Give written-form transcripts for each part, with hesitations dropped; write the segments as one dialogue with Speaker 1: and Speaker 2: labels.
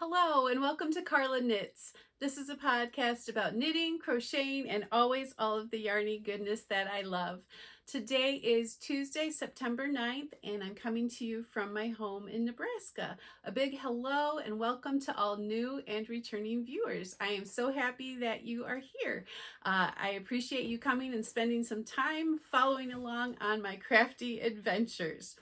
Speaker 1: Hello and welcome to Carla Knits. This is a podcast about knitting, crocheting, and always all of the yarny goodness that I love. Today is Tuesday, September 9th, and I'm coming to you from my home in Nebraska. A big hello and welcome to all new and returning viewers. I am so happy that you are here. I appreciate you coming and spending some time following along on my crafty adventures.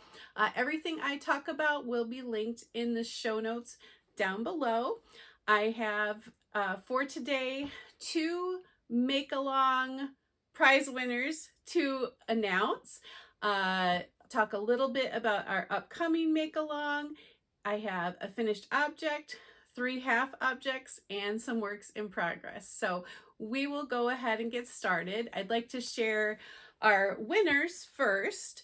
Speaker 1: Everything I talk about will be linked in the show notes down below. I have for today 2 Makealong prize winners to announce. Talk a little bit about our upcoming Makealong. I have a finished object, 3 half objects, and some works in progress. So we will go ahead and get started. I'd like to share our winners first.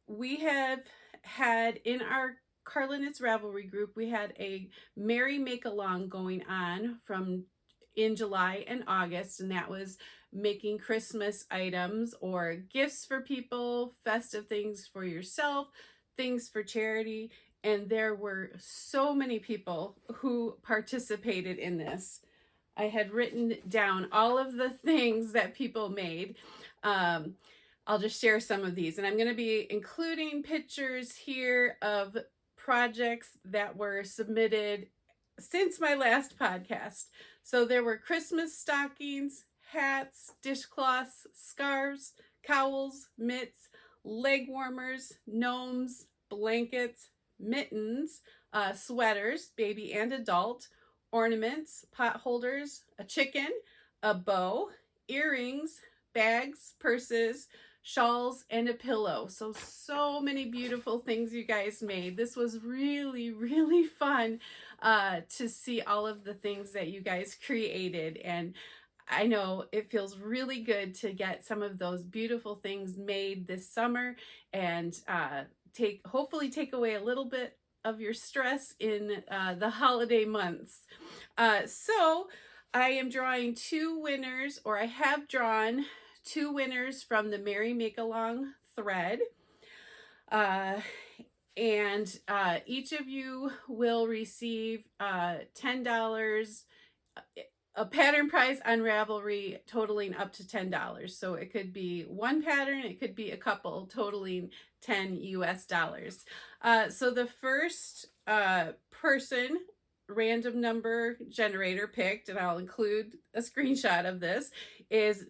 Speaker 1: We have had in our Carla Knits Ravelry group, we had a Merry Make-Along going on in July and August, and that was making Christmas items or gifts for people, festive things for yourself, things for charity, and there were so many people who participated in this. I had written down all of the things that people made. I'll just share some of these, and I'm going to be including pictures here of projects that were submitted since my last podcast. So there were Christmas stockings, hats, dishcloths, scarves, cowls, mitts, leg warmers, gnomes, blankets, mittens, sweaters, baby and adult, ornaments, pot holders, a chicken, a bow, earrings, bags, purses, shawls, and a pillow. So many beautiful things you guys made. This was really fun to see all of the things that you guys created, and I know it feels really good to get some of those beautiful things made this summer and hopefully take away a little bit of your stress in the holiday months. So I am drawing 2 winners, or I have drawn 2 winners from the Merry Make-Along thread. And each of you will receive $10, a pattern prize on Ravelry totaling up to $10. So it could be one pattern, it could be a couple, totaling $10 US. So the first person, random number generator picked, and I'll include a screenshot of this, is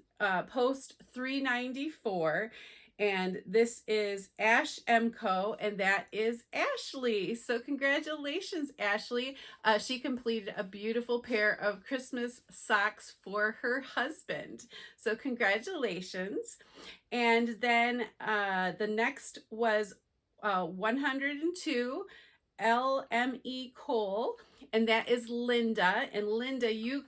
Speaker 1: post 394, and this is Ash Mco, and that is Ashley. So congratulations, Ashley. She completed a beautiful pair of Christmas socks for her husband. So congratulations. And then the next was 102 LME Cole, and that is Linda. And Linda, you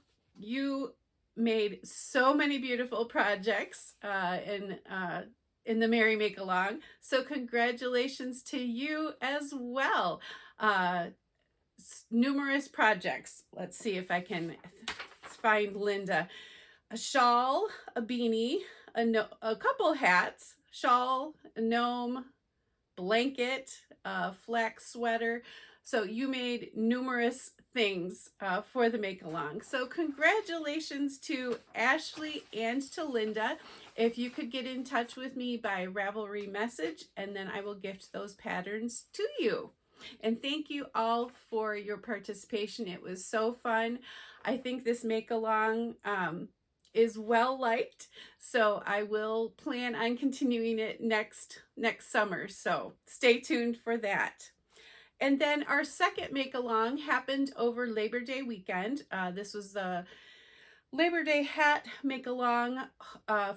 Speaker 1: made so many beautiful projects in the Merry Make-Along. So congratulations to you as well. Numerous projects. Let's see if I can find Linda. A shawl, a beanie, a couple hats, shawl, a gnome, blanket, flax sweater. So you made numerous things for the Make-Along. So congratulations to Ashley and to Linda. If you could get in touch with me by Ravelry message, and then I will gift those patterns to you. And thank you all for your participation. It was so fun. I think this Make-Along is well liked, so I will plan on continuing it next summer. So stay tuned for that. And then our second Make-Along happened over Labor Day weekend. This was the Labor Day hat Make-Along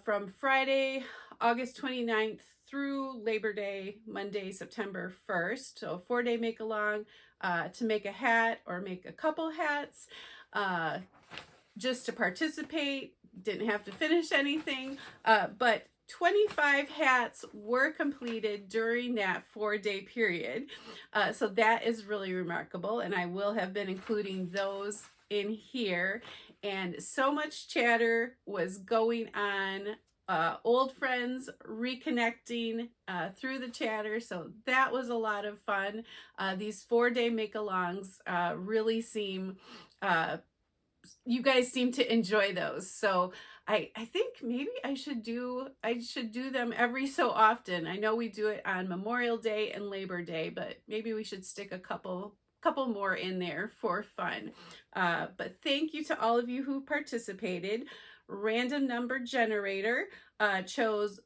Speaker 1: from Friday, August 29th through Labor Day, Monday, September 1st. So 4-day Make-Along to make a hat or make a couple hats, just to participate. Didn't have to finish anything, but 25 hats were completed during that 4-day period. So that is really remarkable, and I will have been including those in here. And so much chatter was going on old friends reconnecting through the chatter. So that was a lot of fun. These 4-day make-alongs really seem, you guys seem to enjoy those. So I think maybe I should do them every so often. I know we do it on Memorial Day and Labor Day, but maybe we should stick a couple more in there for fun. But thank you to all of you who participated. Random number generator chose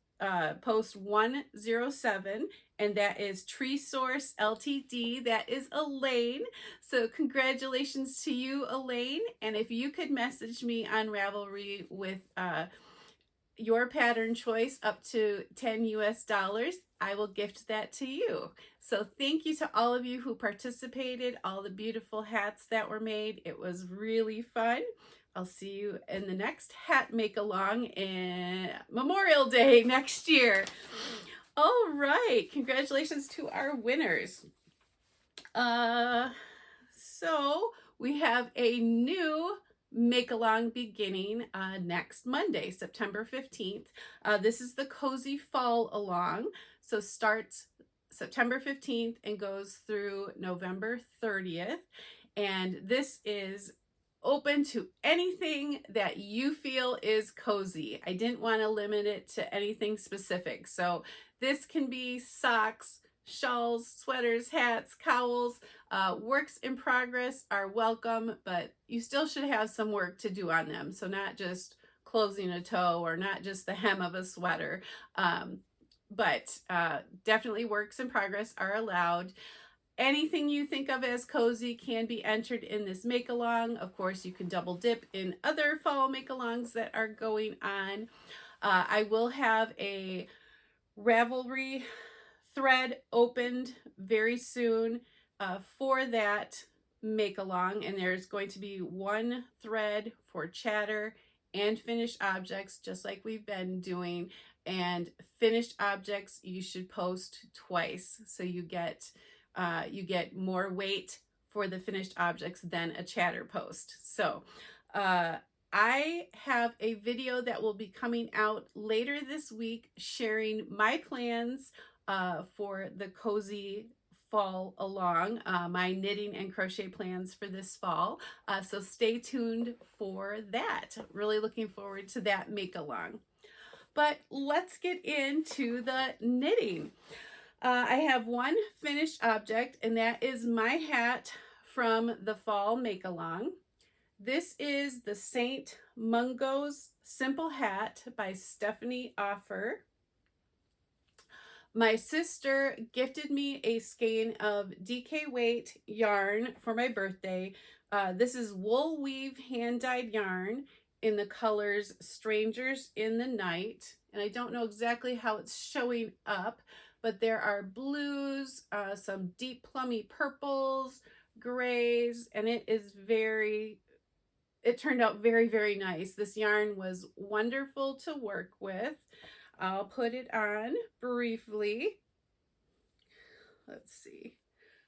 Speaker 1: post 107, and that is Tree Source Ltd. That is Elaine. So congratulations to you, Elaine. And if you could message me on Ravelry with your pattern choice up to $10 US, I will gift that to you. So thank you to all of you who participated, all the beautiful hats that were made. It was really fun. I'll see you in the next hat make-along in Memorial Day next year. All right, congratulations to our winners. So we have a new make-along beginning next Monday, September 15th. This is the Cozy Fall Along. So starts September 15th and goes through November 30th. And this is open to anything that you feel is cozy. I didn't want to limit it to anything specific. So this can be socks, shawls, sweaters, hats, cowls. Works in progress are welcome, but you still should have some work to do on them. So not just closing a toe or not just the hem of a sweater, but definitely works in progress are allowed. Anything you think of as cozy can be entered in this make-along. Of course, you can double dip in other fall make-alongs that are going on. I will have a Ravelry thread opened very soon for that make-along, and there's going to be one thread for chatter and finished objects, just like we've been doing. And finished objects you should post twice, so you get more weight for the finished objects than a chatter post. So I have a video that will be coming out later this week sharing my plans for the Cozy Fall Along, my knitting and crochet plans for this fall. So stay tuned for that. Really looking forward to that make-along. But let's get into the knitting. I have one finished object, and that is my hat from the fall make-along. This is the St. Mungo's Simple Hat by Stephanie Offer. My sister gifted me a skein of DK weight yarn for my birthday. This is wool weave hand-dyed yarn in the colors Strangers in the Night. And I don't know exactly how it's showing up, but there are blues, some deep plummy purples, grays, and it turned out very, very nice. This yarn was wonderful to work with. I'll put it on briefly. Let's see.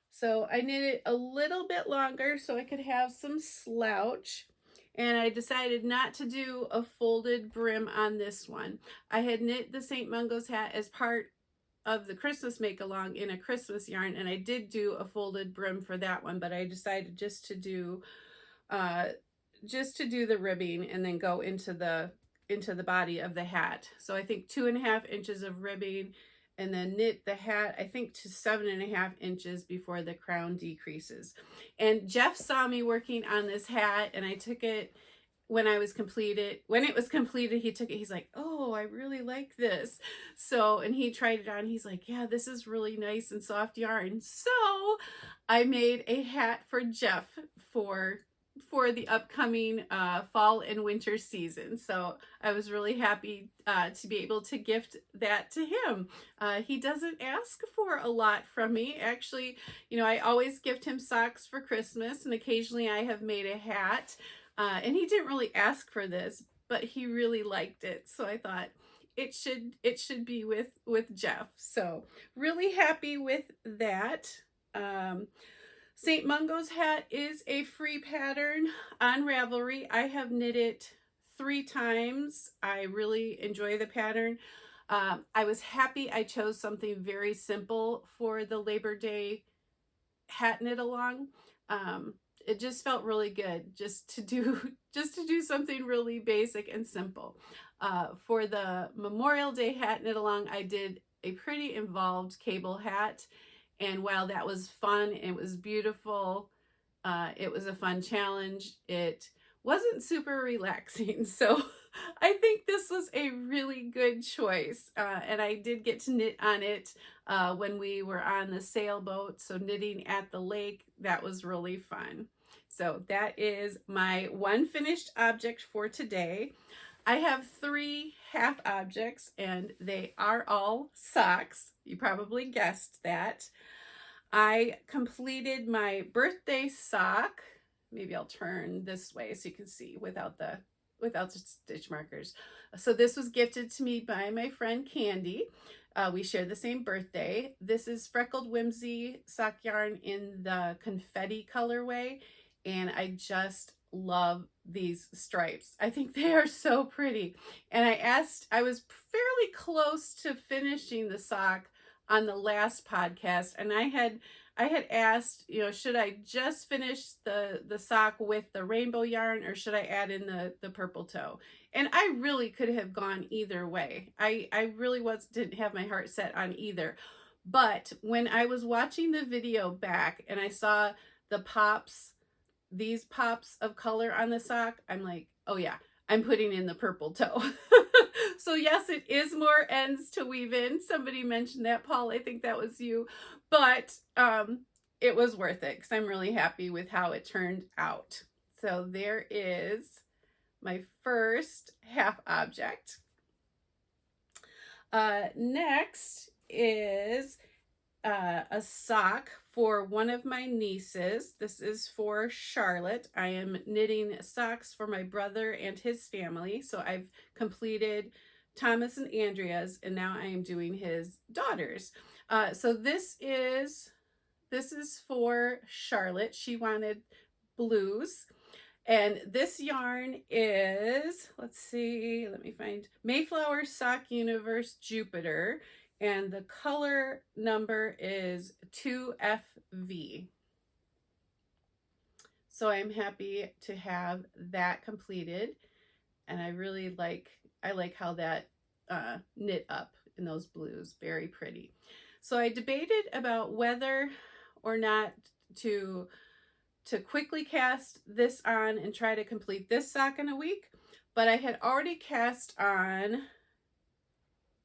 Speaker 1: So I knit it a little bit longer so I could have some slouch. And I decided not to do a folded brim on this one. I had knit the St. Mungo's hat as part of the Christmas make-along in a Christmas yarn, and I did do a folded brim for that one, but I decided just to do the ribbing and then go into the body of the hat. So I think 2.5 inches of ribbing, and then knit the hat, I think, to 7.5 inches before the crown decreases. And Jeff saw me working on this hat, and I took it when it was completed, he took it, he's like, oh, I really like this. So, and he tried it on, he's like, yeah, this is really nice and soft yarn. So I made a hat for Jeff for the upcoming fall and winter season. So I was really happy to be able to gift that to him. He doesn't ask for a lot from me. Actually, you know, I always gift him socks for Christmas, and occasionally I have made a hat. And he didn't really ask for this, but he really liked it. So I thought it should be with Jeff. So really happy with that. St. Mungo's hat is a free pattern on Ravelry. I have knitted 3 times. I really enjoy the pattern. I was happy I chose something very simple for the Labor Day hat knit along. It just felt really good just to do something really basic and simple. For the Memorial Day hat knit along, I did a pretty involved cable hat, and while that was fun, it was beautiful. It was a fun challenge. It wasn't super relaxing, so I think this was a really good choice. And I did get to knit on it when we were on the sailboat, so knitting at the lake, that was really fun. So that is my one finished object for today. I have 3 half objects, and they are all socks. You probably guessed that. I completed my birthday sock. Maybe I'll turn this way so you can see without the stitch markers. So this was gifted to me by my friend Candy. We share the same birthday. This is Freckled Whimsy sock yarn in the confetti colorway, and I just love these stripes. I think they are so pretty. And I was fairly close to finishing the sock on the last podcast, and I had asked, you know, should I just finish the sock with the rainbow yarn, or should I add in the purple toe? And I really could have gone either way. I really didn't have my heart set on either. But when I was watching the video back and I saw the pops, these pops of color on the sock, I'm like, oh yeah, I'm putting in the purple toe. So yes, it is more ends to weave in. Somebody mentioned that, Paul. I think that was you. But it was worth it because I'm really happy with how it turned out. So there is my first half object. Next is a sock for one of my nieces. This is for Charlotte. I am knitting socks for my brother and his family. So I've completed Thomas and Andrea's, and now I am doing his daughters. So this is for Charlotte. She wanted blues. And this yarn is, let's see, let me find, Mayflower Sock Universe Jupiter. And the color number is 2FV. So I'm happy to have that completed. And I really like how that knit up in those blues. Very pretty. So I debated about whether or not to quickly cast this on and try to complete this sock in a week, but I had already cast on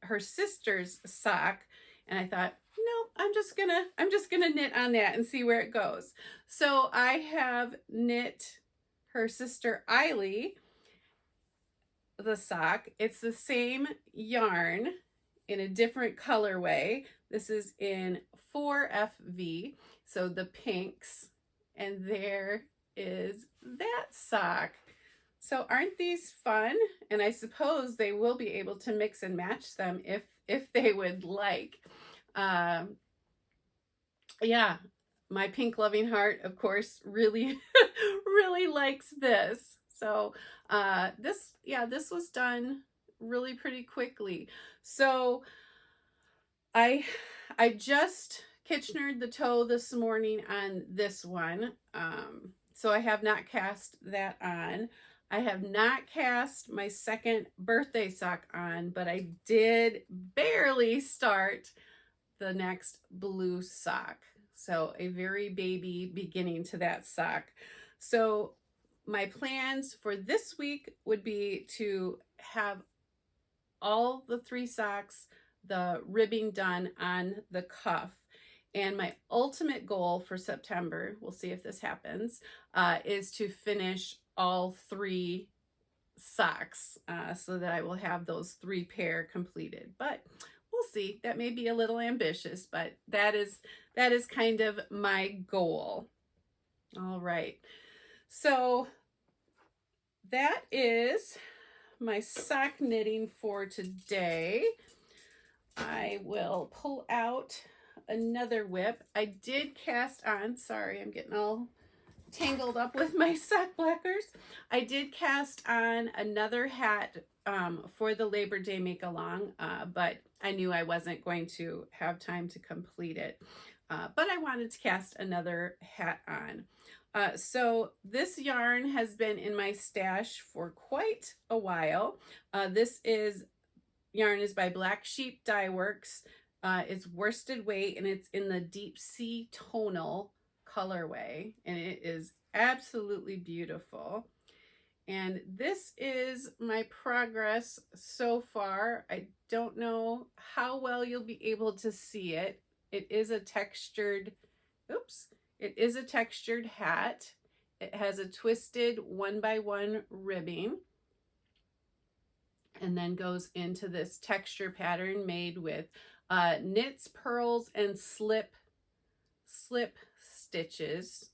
Speaker 1: her sister's sock, and I thought, no, I'm just gonna knit on that and see where it goes. So I have knit her sister Eiley the sock. It's the same yarn in a different colorway. This is in 4FV, so the pinks, and there is that sock. So aren't these fun? And I suppose they will be able to mix and match them if they would like. Yeah, my pink loving heart, of course, really really likes this. So this was done really pretty quickly. So I just Kitchenered the toe this morning on this one. So I have not cast that on. I have not cast my second birthday sock on, but I did barely start the next blue sock. So a very baby beginning to that sock. So my plans for this week would be to have all the 3 socks, the ribbing done on the cuff. And my ultimate goal for September, we'll see if this happens, is to finish all 3 socks so that I will have those 3 pair completed. But we'll see. That may be a little ambitious, but that is kind of my goal. All right. So that is my sock knitting for today. I will pull out another whip. I did cast on, sorry, I'm getting all tangled up with my sock blackers. I did cast on another hat for the Labor Day Makealong, but I knew I wasn't going to have time to complete it. But I wanted to cast another hat on. So this yarn has been in my stash for quite a while. This yarn is by Black Sheep Dyeworks. It's worsted weight and it's in the deep sea tonal colorway, and it is absolutely beautiful. And this is my progress so far. I don't know how well you'll be able to see it. It is a textured, it is a textured hat. It has a twisted 1x1 ribbing and then goes into this texture pattern made with knits, pearls, and slip stitches.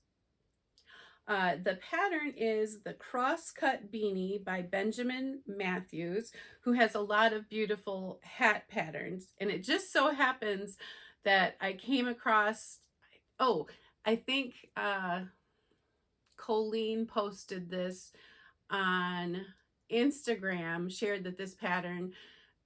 Speaker 1: The pattern is the Crosscut Beanie by Benjamin Matthews, who has a lot of beautiful hat patterns. And it just so happens that I came across, I think Colleen posted this on Instagram, shared that this pattern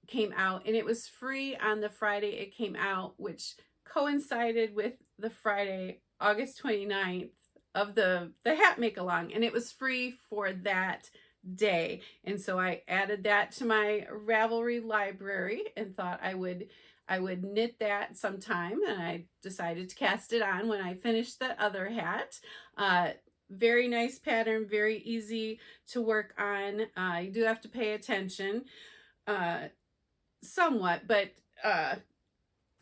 Speaker 1: came out, and it was free on the Friday it came out, which coincided with the Friday, August 29th of the hat make-along, and it was free for that day. And so I added that to my Ravelry library and thought I would knit that sometime, and I decided to cast it on when I finished the other hat. Very nice pattern, very easy to work on. You do have to pay attention somewhat, but I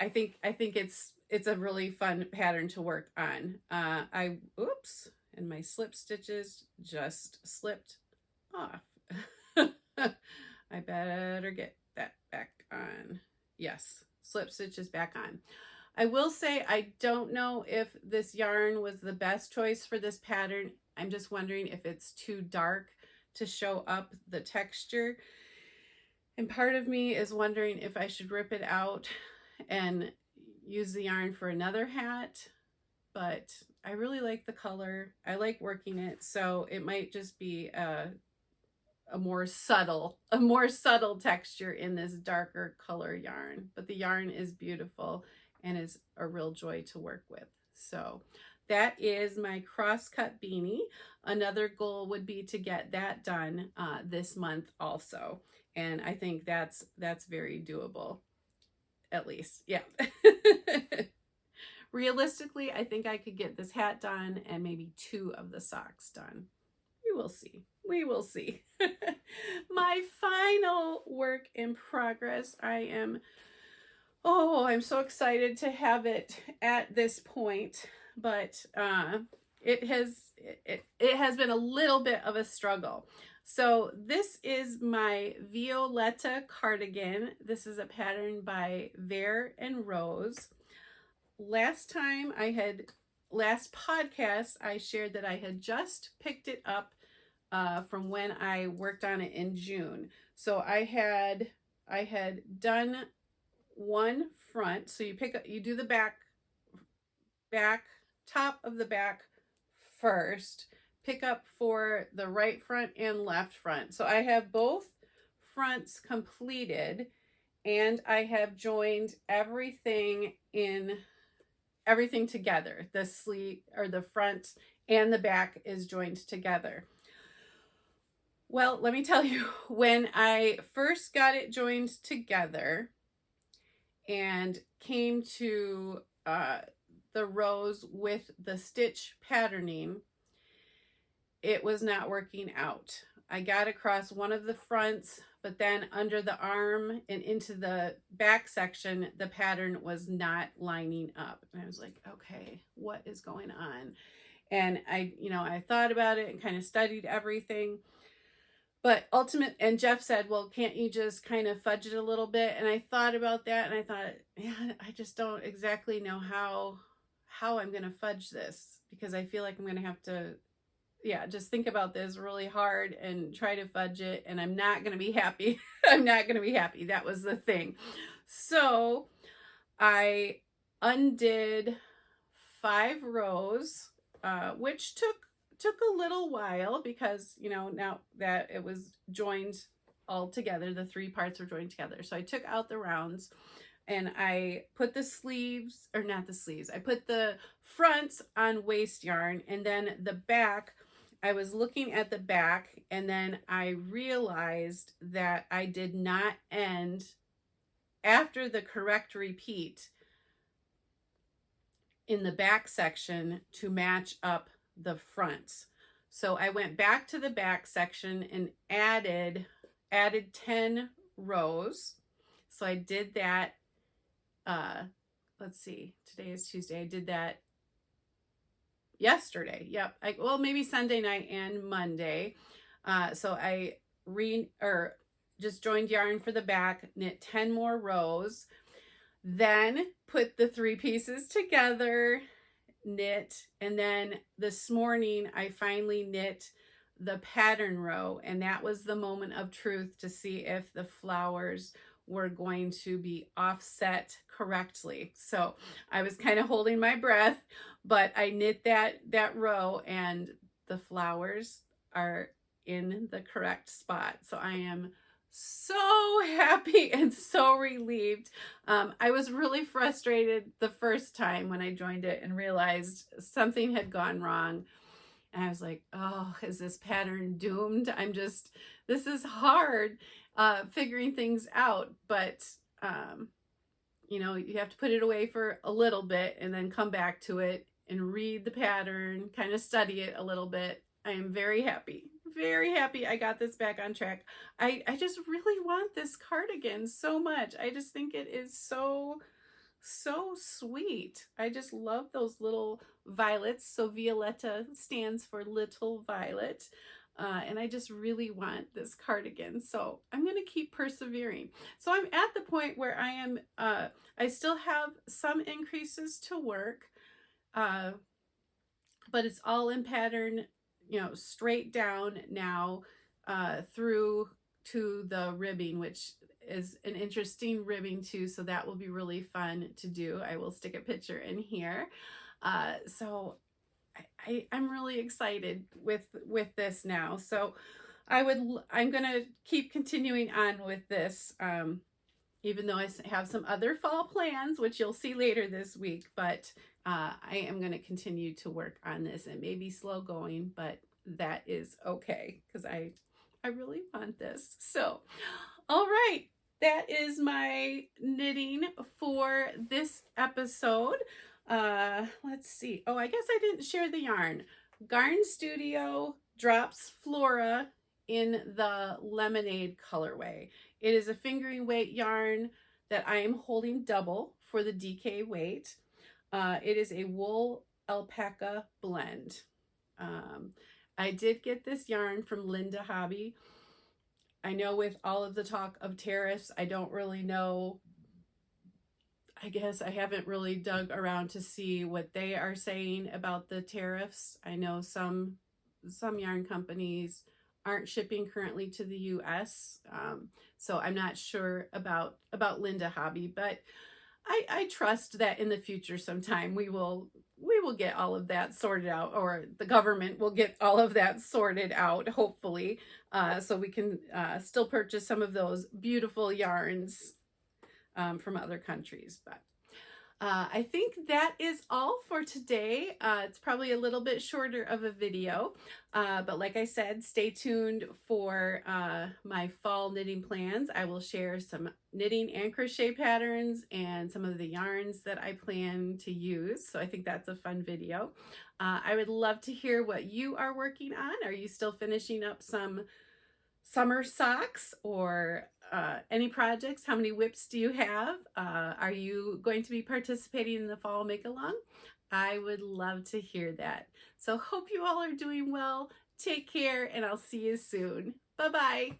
Speaker 1: think it's a really fun pattern to work on. And my slip stitches just slipped off. I better get that back on. Yes, slip stitches back on. I will say I don't know if this yarn was the best choice for this pattern. I'm just wondering if it's too dark to show up the texture. And part of me is wondering if I should rip it out and use the yarn for another hat, but I really like the color. I like working it, so it might just be a more subtle texture in this darker color yarn. But the yarn is beautiful and is a real joy to work with. So that is my Crosscut Beanie. Another goal would be to get that done this month also. And I think that's very doable, at least. Yeah. Realistically, I think I could get this hat done and maybe 2 of the socks done. We will see. We will see. My final work in progress. I'm so excited to have it at this point, but it has been a little bit of a struggle. So this is my Wioletta cardigan. This is a pattern by Vert and Rose. Last podcast, I shared that I had just picked it up from when I worked on it in June. So I had done one front. So you do the back top of the back first, pick up for the right front and left front. So I have both fronts completed, and I have joined everything together. The sleeve, or the front and the back, is joined together. Well, let me tell you, when I first got it joined together and came to the rows with the stitch patterning, it was not working out. I got across one of the fronts, but then under the arm and into the back section, the pattern was not lining up. And I was like, okay, what is going on? And I thought about it and kind of studied everything. But and Jeff said, well, can't you just kind of fudge it a little bit? And I thought about that, and I thought, yeah, I just don't exactly know how I'm going to fudge this, because I feel like I'm going to have to, just think about this really hard and try to fudge it, and I'm not going to be happy. I'm not going to be happy. That was the thing. So I undid 5 rows, which took took a little while because, you know, now that it was joined all together, the three parts were joined together. So I took out the rounds and I put the sleeves, or not the sleeves, I put the front on waste yarn, and then the back, I was looking at the back, and then I realized that I did not end after the correct repeat in the back section to match up the fronts. So I went back to the back section and added 10 rows. So I did that, let's see, today is Tuesday. I did that yesterday. Yep. Well, maybe Sunday night and Monday. So I just joined yarn for the back, knit 10 more rows, then put the 3 pieces together, knit, and then this morning I finally knit the pattern row, and that was the moment of truth to see if the flowers were going to be offset correctly. So I was kind of holding my breath, but I knit that row and the flowers are in the correct spot. So I am so happy and so relieved. I was really frustrated the first time when I joined it and realized something had gone wrong. And I was like, oh, is this pattern doomed? This is hard figuring things out. But, you know, you have to put it away for a little bit and then come back to it and read the pattern, kind of study it a little bit. I am very happy I got this back on track. I just really want this cardigan so much. I just think it is so sweet. I just love those little violets. So Wioletta stands for little violet. And I just really want this cardigan. So I'm going to keep persevering. So I'm at the point where I am, I still have some increases to work, but it's all in pattern, you know, straight down now through to the ribbing, which is an interesting ribbing too. So that will be really fun to do. I will stick a picture in here. So I'm really excited with this now. So I'm gonna keep continuing on with this, even though I have some other fall plans, which you'll see later this week. But I am gonna continue to work on this. It may be slow going, but that is okay because I really want this. So, all right. That is my knitting for this episode. Let's see. Oh, I guess I didn't share the yarn. Garn Studio drops Flora in the lemonade colorway. It is a fingering weight yarn that I am holding double for the DK weight. It is a wool alpaca blend. I did get this yarn from Linda Hobby. I know with all of the talk of tariffs, I don't really know. I guess I haven't really dug around to see what they are saying about the tariffs. I know some yarn companies aren't shipping currently to the US. So I'm not sure about Linda Hobby, but I trust that in the future sometime we will get all of that sorted out, or the government will get all of that sorted out, hopefully, so we can still purchase some of those beautiful yarns from other countries. But I think that is all for today. It's probably a little bit shorter of a video, but like I said, stay tuned for my fall knitting plans. I will share some knitting and crochet patterns and some of the yarns that I plan to use. So I think that's a fun video. I would love to hear what you are working on. Are you still finishing up some summer socks or any projects? How many whips do you have? Are you going to be participating in the fall Makealong? I would love to hear that. So hope you all are doing well. Take care, and I'll see you soon. Bye-bye.